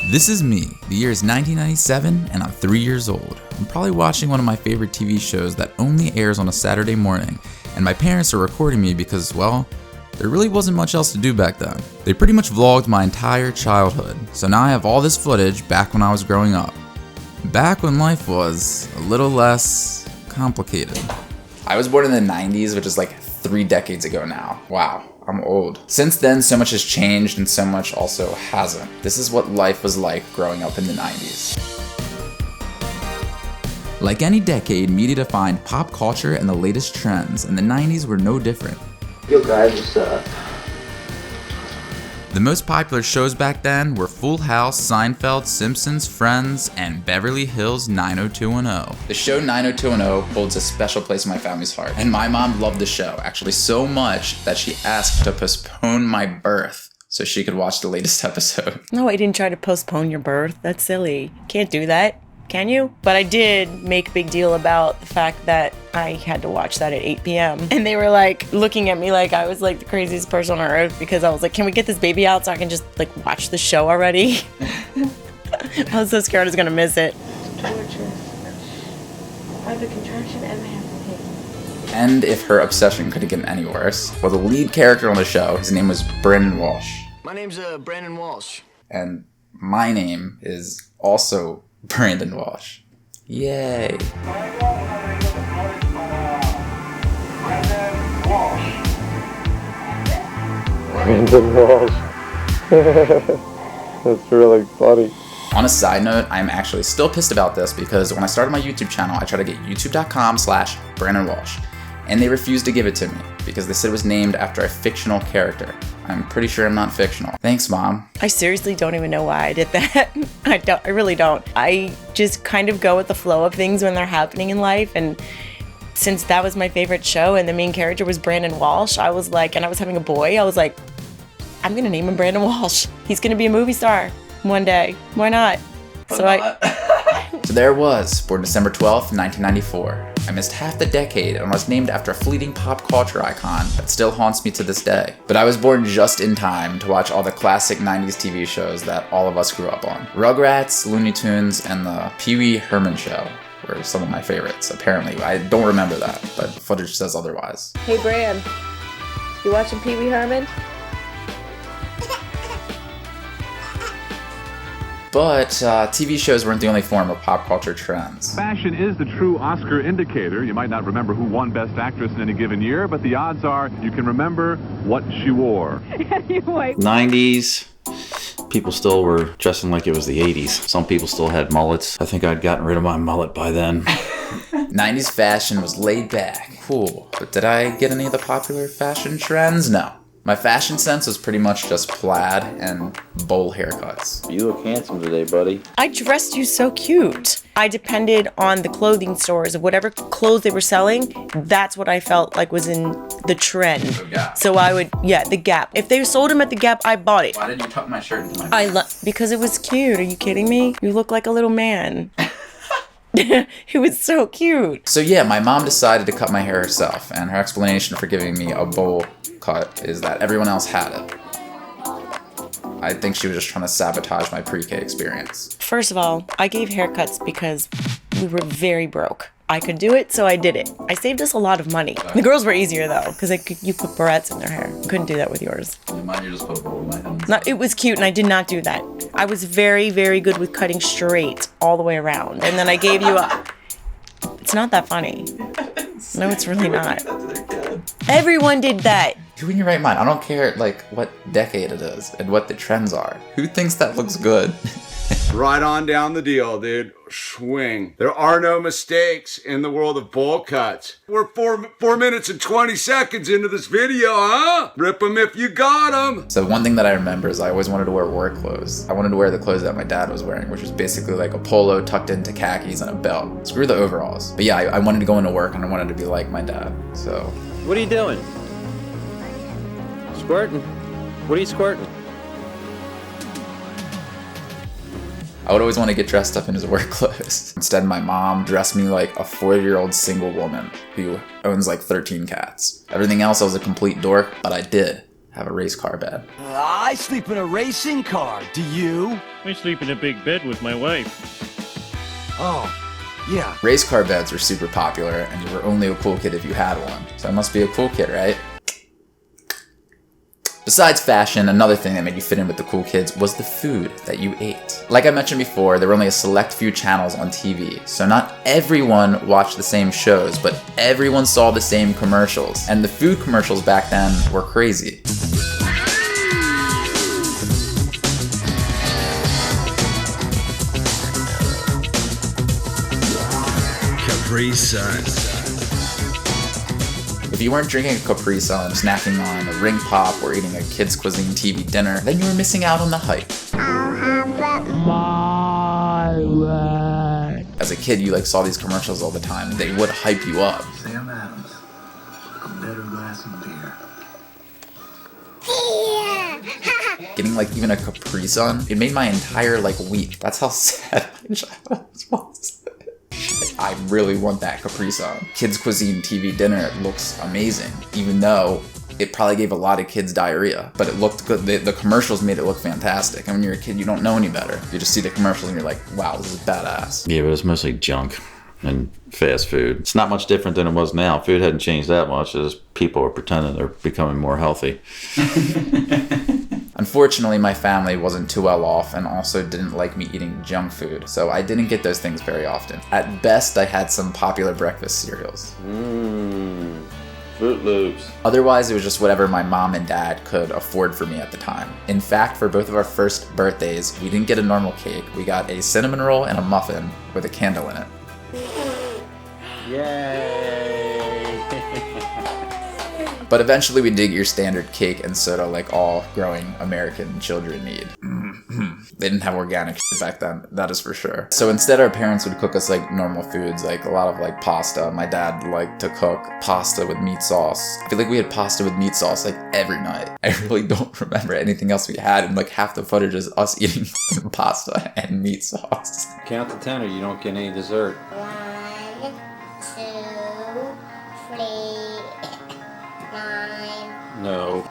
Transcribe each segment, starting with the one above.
This is me. The year is 1997 and I'm 3 years old. I'm probably watching one of my favorite TV shows that only airs on a Saturday morning, and my parents are recording me because, well, there really wasn't much else to do back then. They pretty much vlogged my entire childhood, so now I have all this footage back when I was growing up. Back when life was a little less complicated. I was born in the 90s, which is like 3 decades ago now. Wow. I'm old. Since then, so much has changed and so much also hasn't. This is what life was like growing up in the 90s. Like any decade, media defined pop culture and the latest trends, and the 90s were no different. Yo guys, what's up? The most popular shows back then were Full House, Seinfeld, Simpsons, Friends, and Beverly Hills 90210. The show 90210 holds a special place in my family's heart, and my mom loved the show, actually so much that she asked to postpone my birth so she could watch the latest episode. No, I didn't try to postpone your birth. That's silly. Can't do that. Can you? But I did make a big deal about the fact that I had to watch that at 8 p.m. And they were like looking at me like I was like the craziest person on earth because I was like, can we get this baby out so I can just like watch the show already? I was so scared I was gonna miss it. Torture. I have a contraction and I have to pee. And if her obsession couldn't get any worse, well, the lead character on the show, his name was Brandon Walsh. My name's Brandon Walsh. And my name is also Brandon Walsh. Yay. Brandon Walsh. That's really funny. On a side note, I'm actually still pissed about this because when I started my YouTube channel, I tried to get youtube.com/Brandon Walsh, and they refused to give it to me because they said it was named after a fictional character. I'm pretty sure I'm not fictional. Thanks, Mom. I seriously don't even know why I did that. I really don't. I just kind of go with the flow of things when they're happening in life, and since that was my favorite show and the main character was Brandon Walsh, I was like, and I was having a boy, I was like, I'm gonna name him Brandon Walsh. He's gonna be a movie star one day. Why not? So there it was, born December 12th, 1994. I missed half the decade and was named after a fleeting pop culture icon that still haunts me to this day. But I was born just in time to watch all the classic 90s TV shows that all of us grew up on. Rugrats, Looney Tunes, and the Pee Wee Herman Show were some of my favorites, apparently. I don't remember that, but footage says otherwise. Hey Bran, you watching Pee Wee Herman? But TV shows weren't the only form of pop culture trends. Fashion is the true Oscar indicator. You might not remember who won Best Actress in any given year, but the odds are you can remember what she wore. Anyway. 90s, people still were dressing like it was the 80s. Some people still had mullets. I think I'd gotten rid of my mullet by then. 90s fashion was laid back, cool. But did I get any of the popular fashion trends? No. My fashion sense was pretty much just plaid and bowl haircuts. You look handsome today, buddy. I dressed you so cute. I depended on the clothing stores of whatever clothes they were selling. That's what I felt like was in the trend. So I would, the Gap. If they sold them at the Gap, I bought it. Why did you tuck my shirt into my Because it was cute. Are you kidding me? You look like a little man. It was so cute. So yeah, my mom decided to cut my hair herself, and her explanation for giving me a bowl cut is that everyone else had it. I think she was just trying to sabotage my pre-K experience. First of all, I gave haircuts because we were very broke. I could do it, so I did it. I saved us a lot of money. The girls were easier though, because you put barrettes in their hair. Couldn't do that with yours. Mine, you just put a bowl in my head. No, it was cute, and I did not do that. I was very, very good with cutting straight all the way around, and then I gave you a. It's not that funny. No, it's really not. Everyone did that. Who in your right mind? I don't care like what decade it is and what the trends are. Who thinks that looks good? Right on down the deal, dude. Swing. There are no mistakes in the world of bowl cuts. We're 4 minutes and 20 seconds into this video, huh? Rip them if you got them. So one thing that I remember is I always wanted to wear work clothes. I wanted to wear the clothes that my dad was wearing, which was basically like a polo tucked into khakis and a belt. Screw the overalls. But yeah, I wanted to go into work and I wanted to be like my dad, so. What are you doing? Squirting? What are you squirting? I would always want to get dressed up in his work clothes. Instead, my mom dressed me like a 40-year-old single woman who owns like 13 cats. Everything else, I was a complete dork, but I did have a race car bed. I sleep in a racing car. Do you? I sleep in a big bed with my wife. Oh, yeah. Race car beds were super popular, and you were only a cool kid if you had one. So I must be a cool kid, right? Besides fashion, another thing that made you fit in with the cool kids was the food that you ate. Like I mentioned before, there were only a select few channels on TV, so not everyone watched the same shows, but everyone saw the same commercials. And the food commercials back then were crazy. Capri Sun. If you weren't drinking a Capri Sun, snacking on a ring pop, or eating a kids' cuisine TV dinner, then you were missing out on the hype. As a kid, you saw these commercials all the time, and they would hype you up. Sam Adams, a better glass of beer. Getting even a Capri Sun, it made my entire week. That's how sad my childhood was. I really want that Capri Sun. Kids Cuisine TV dinner looks amazing, even though it probably gave a lot of kids diarrhea, but it looked good. The commercials made it look fantastic. And when you're a kid, you don't know any better. You just see the commercials and you're like, wow, this is badass. Yeah, but it was mostly junk and fast food. It's not much different than it was now. Food hadn't changed that much as people are pretending they're becoming more healthy. Unfortunately, my family wasn't too well off and also didn't like me eating junk food, so I didn't get those things very often. At best, I had some popular breakfast cereals. Fruit Loops. Otherwise, it was just whatever my mom and dad could afford for me at the time. In fact, for both of our first birthdays, we didn't get a normal cake. We got a cinnamon roll and a muffin with a candle in it. Yay! But eventually we did your standard cake and soda like all growing American children need. They didn't have organic shit back then, that is for sure. So instead our parents would cook us normal foods, a lot of pasta. My dad liked to cook pasta with meat sauce. I feel like we had pasta with meat sauce every night. I really don't remember anything else we had, and half the footage is us eating pasta and meat sauce. Count to 10 or you don't get any dessert. 1, 2, 3, 9. No.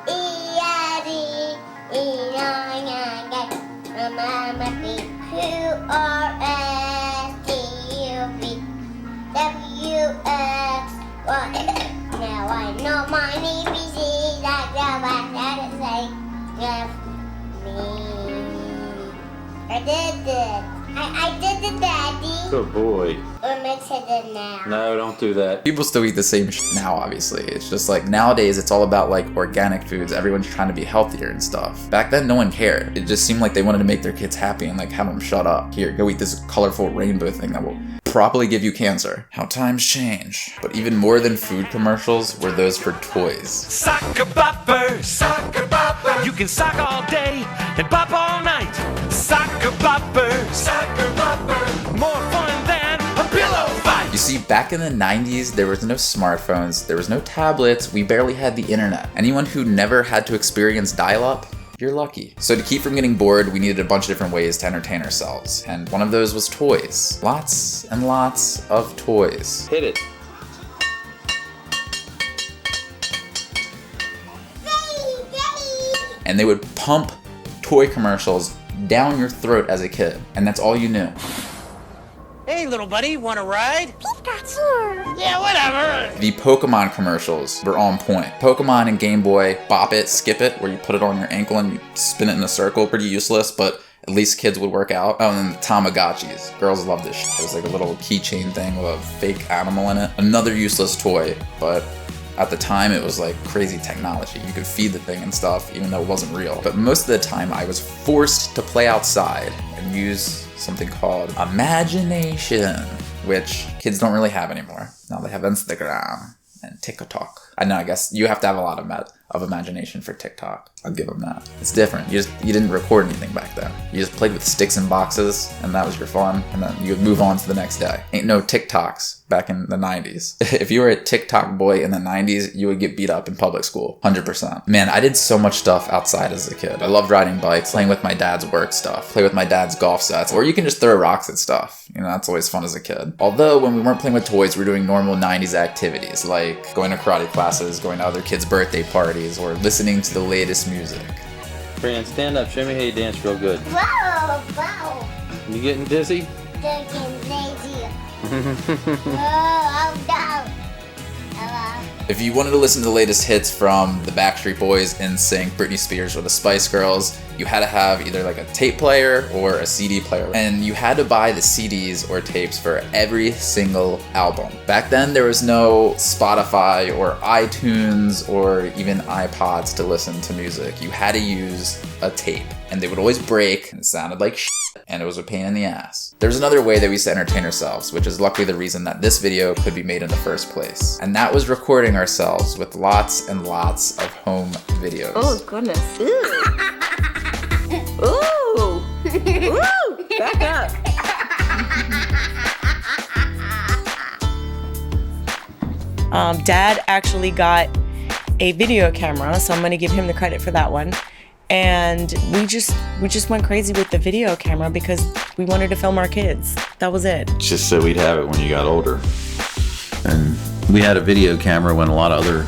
Now I know my ABC. Like that is me. I did it. I did it, Daddy. Good boy. What makes it now? No, don't do that. People still eat the same shit now, obviously. It's just nowadays it's all about organic foods. Everyone's trying to be healthier and stuff. Back then, no one cared. It just seemed like they wanted to make their kids happy and have them shut up. Here, go eat this colorful rainbow thing that will probably give you cancer. How times change. But even more than food commercials were those for toys. Soccer bopper, soccer bopper. You can sock all day and bop all night. Soccer bopper, soccer bopper. More fun than a pillow fight. You see, back in the 90s, there was no smartphones, there was no tablets, we barely had the internet. Anyone who never had to experience dial-up, you're lucky. So to keep from getting bored, we needed a bunch of different ways to entertain ourselves. And one of those was toys. Lots and lots of toys. Hit it. And they would pump toy commercials down your throat as a kid. And that's all you knew. Hey, little buddy, want a ride? Pikachu! Yeah, whatever! The Pokemon commercials were on point. Pokemon and Game Boy, Bop It, Skip It, where you put it on your ankle and you spin it in a circle. Pretty useless, but at least kids would work out. Oh, and then the Tamagotchis. Girls love this shit. It was a little keychain thing with a fake animal in it. Another useless toy, but at the time it was crazy technology. You could feed the thing and stuff, even though it wasn't real. But most of the time I was forced to play outside and use something called imagination, which kids don't really have anymore. Now they have Instagram and TikTok. I know, I guess you have to have a lot of imagination for TikTok. I'll give them that. It's different. You didn't record anything back then. You just played with sticks and boxes, and that was your fun, and then you would move on to the next day. Ain't no TikToks back in the 90s. If you were a TikTok boy in the 90s, you would get beat up in public school, 100%. Man, I did so much stuff outside as a kid. I loved riding bikes, playing with my dad's work stuff, play with my dad's golf sets, or you can just throw rocks at stuff. That's always fun as a kid. Although, when we weren't playing with toys, we were doing normal 90s activities, like going to karate class, classes, going to other kids' birthday parties, or listening to the latest music. Fran, stand up. Show me how you dance real good. Whoa, whoa. You getting dizzy? They're getting lazy. Oh, no. If you wanted to listen to the latest hits from the Backstreet Boys, NSYNC, Britney Spears, or the Spice Girls, you had to have either like a tape player or a CD player. And you had to buy the CDs or tapes for every single album. Back then, there was no Spotify or iTunes or even iPods to listen to music. You had to use a tape. And they would always break, and it sounded like shit, and it was a pain in the ass. There's another way that we used to entertain ourselves, which is luckily the reason that this video could be made in the first place. And that was recording ourselves with lots and lots of home videos. Oh, goodness. Ooh. Ooh. Back up. Dad actually got a video camera, so I'm going to give him the credit for that one. And we just went crazy with the video camera because we wanted to film our kids. That was it. Just so we'd have it when you got older. And we had a video camera when a lot of other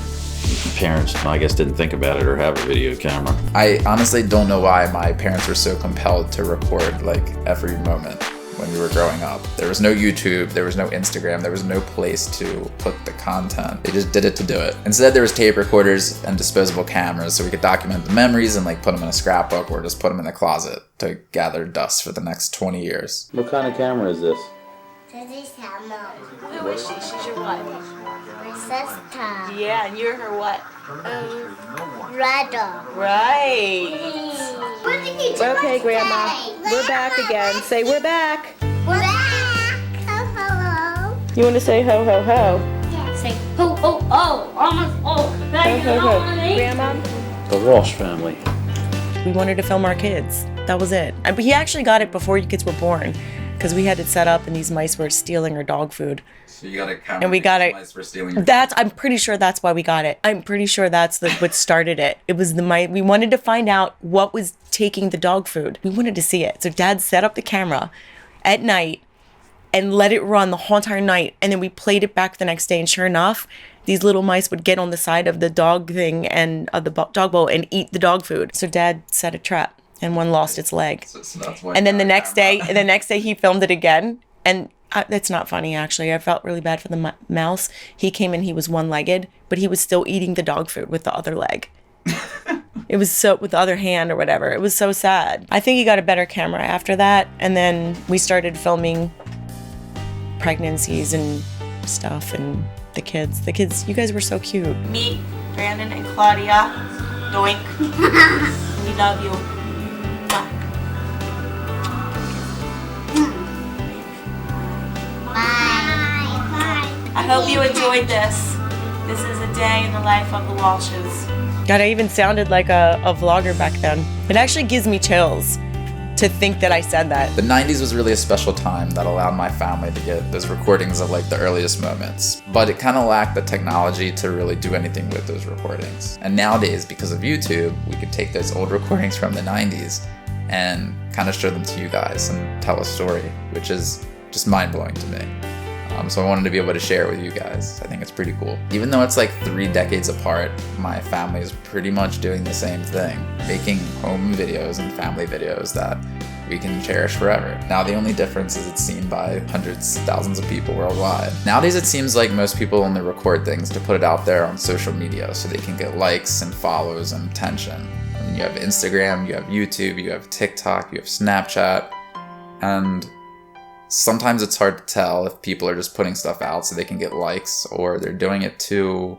parents, I guess, didn't think about it or have a video camera. I honestly don't know why my parents were so compelled to record like every moment when we were growing up. There was no YouTube, there was no Instagram, there was no place to put the content. They just did it to do it. Instead, there was tape recorders and disposable cameras so we could document the memories and like put them in a scrapbook or just put them in the closet to gather dust for the next 20 years. What kind of camera is this? This is Hammo. Who is she? She's your what? My sister. Yeah, and you're her what? Brother. Right. Okay, Grandma. We're back again. Say we're back. We're back. Ho, ho, ho. You want to say ho, ho, ho? Yeah. Say ho, ho, ho. Almost ho. Ho, ho, ho. Grandma? The Walsh family. We wanted to film our kids. That was it. But he actually got it before you kids were born because we had it set up and these mice were stealing our dog food. So you got a camera and we got it. Mice for stealing your I'm pretty sure that's why we got it. I'm pretty sure that's what started it. It was the mice. We wanted to find out what was taking the dog food. We wanted to see it. So Dad set up the camera at night and let it run the whole entire night. And then we played it back the next day. And sure enough, these little mice would get on the side of the dog thing and of the dog bowl and eat the dog food. So Dad set a trap and one lost its leg. So that's why and then the next day he filmed it again. And that's not funny, actually. I felt really bad for the mouse. He came in, he was one-legged, but he was still eating the dog food with the other leg. It was so, with the other hand or whatever. It was so sad. I think he got a better camera after that, and then we started filming pregnancies and stuff, and the kids, you guys were so cute. Me, Brandon, and Claudia, doink. We love you. I hope you enjoyed this. This is a day in the life of the Walshes. God, I even sounded like a vlogger back then. It actually gives me chills to think that I said that. The 90s was really a special time that allowed my family to get those recordings of like the earliest moments. But it kind of lacked the technology to really do anything with those recordings. And nowadays, because of YouTube, we could take those old recordings from the 90s and kind of show them to you guys and tell a story, which is just mind-blowing to me. So I wanted to be able to share it with you guys. I think it's pretty cool. Even though it's like 3 decades apart, my family is pretty much doing the same thing, making home videos and family videos that we can cherish forever. Now the only difference is it's seen by hundreds, thousands of people worldwide. Nowadays it seems like most people only record things to put it out there on social media so they can get likes and follows and attention. I mean, you have Instagram, you have YouTube, you have TikTok, you have Snapchat, and sometimes it's hard to tell if people are just putting stuff out so they can get likes or they're doing it to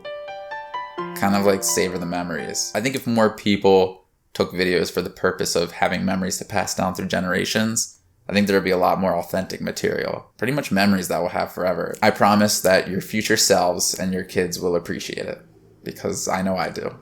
kind of like savor the memories. I think if more people took videos for the purpose of having memories to pass down through generations, I think there would be a lot more authentic material. Pretty much memories that we'll have forever. I promise that your future selves and your kids will appreciate it because I know I do.